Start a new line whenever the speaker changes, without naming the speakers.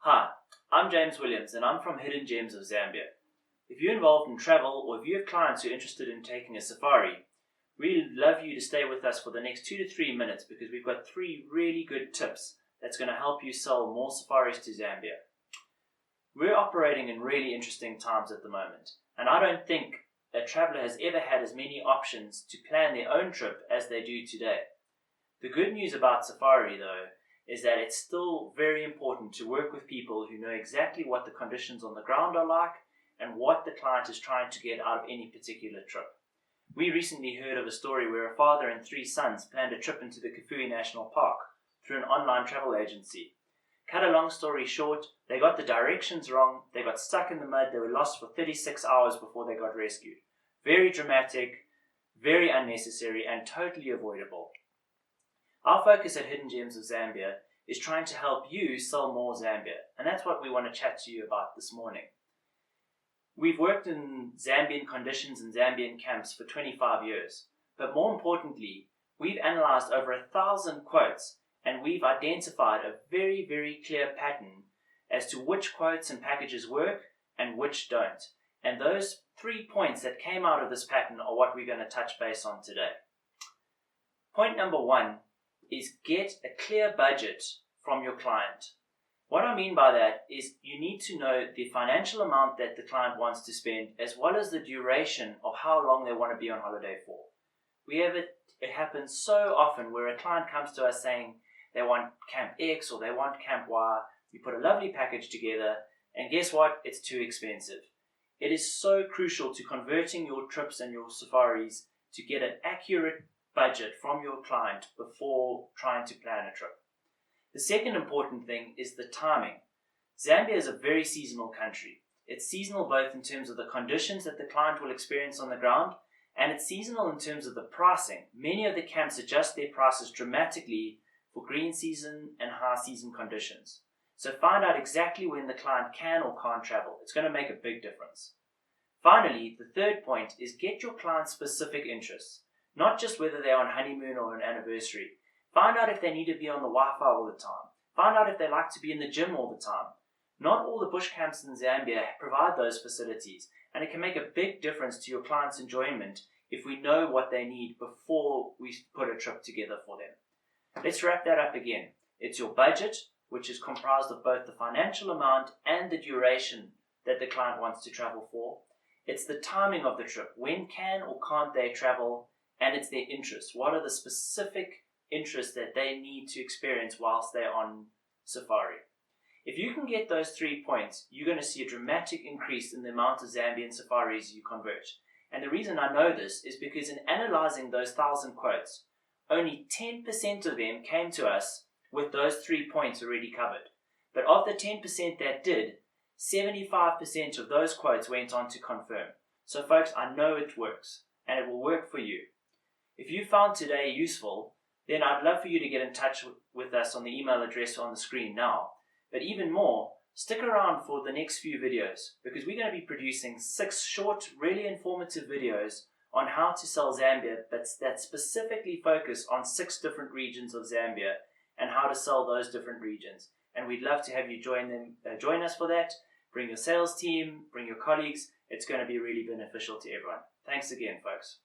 Hi, I'm James Williams and I'm from Hidden Gems of Zambia. If you're involved in travel or if you have clients who are interested in taking a safari, we'd love you to stay with us for the next 2 to 3 minutes because we've got 3 really good tips that's going to help you sell more safaris to Zambia. We're operating in really interesting times at the moment, and I don't think a traveller has ever had as many options to plan their own trip as they do today. The good news about safari though is that it's still very important to work with people who know exactly what the conditions on the ground are like and what the client is trying to get out of any particular trip. We recently heard of a story where a father and 3 sons planned a trip into the Kafue National Park through an online travel agency. Cut a long story short, they got the directions wrong, they got stuck in the mud, they were lost for 36 hours before they got rescued. Very dramatic, very unnecessary, and totally avoidable. Our focus at Hidden Gems of Zambia is trying to help you sell more Zambia, and that's what we want to chat to you about this morning. We've worked in Zambian conditions and Zambian camps for 25 years, but more importantly, we've analysed over 1,000 quotes and we've identified a very, very clear pattern as to which quotes and packages work and which don't. And those 3 points that came out of this pattern are what we're going to touch base on today. Point number 1 is get a clear budget from your client. What I mean by that is you need to know the financial amount that the client wants to spend as well as the duration of how long they want to be on holiday for. We have it happens so often where a client comes to us saying they want Camp X or they want Camp Y. You put a lovely package together and guess what? It's too expensive. It is so crucial to converting your trips and your safaris to get an accurate budget from your client before trying to plan a trip. The second important thing is the timing. Zambia is a very seasonal country. It's seasonal both in terms of the conditions that the client will experience on the ground, and it's seasonal in terms of the pricing. Many of the camps adjust their prices dramatically for green season and high season conditions. So find out exactly when the client can or can't travel. It's going to make a big difference. Finally, the third point is get your client's specific interests, not just whether they're on honeymoon or an anniversary. Find out if they need to be on the Wi-Fi all the time. Find out if they like to be in the gym all the time. Not all the bush camps in Zambia provide those facilities, and it can make a big difference to your client's enjoyment if we know what they need before we put a trip together for them. Let's wrap that up again. It's your budget, which is comprised of both the financial amount and the duration that the client wants to travel for. It's the timing of the trip. When can or can't they travel? And it's their interests. What are the specific interests that they need to experience whilst they're on safari? If you can get those 3 points, you're going to see a dramatic increase in the amount of Zambian safaris you convert. And the reason I know this is because in analysing those 1,000 quotes, only 10% of them came to us with those 3 points already covered. But of the 10% that did, 75% of those quotes went on to confirm. So folks, I know it works, and it will work for you. If you found today useful, then I'd love for you to get in touch with us on the email address on the screen now. But even more, stick around for the next few videos because we're going to be producing 6 short, really informative videos on how to sell Zambia that specifically focus on 6 different regions of Zambia and how to sell those different regions. And we'd love to have you join us for that. Bring your sales team, bring your colleagues. It's going to be really beneficial to everyone. Thanks again, folks.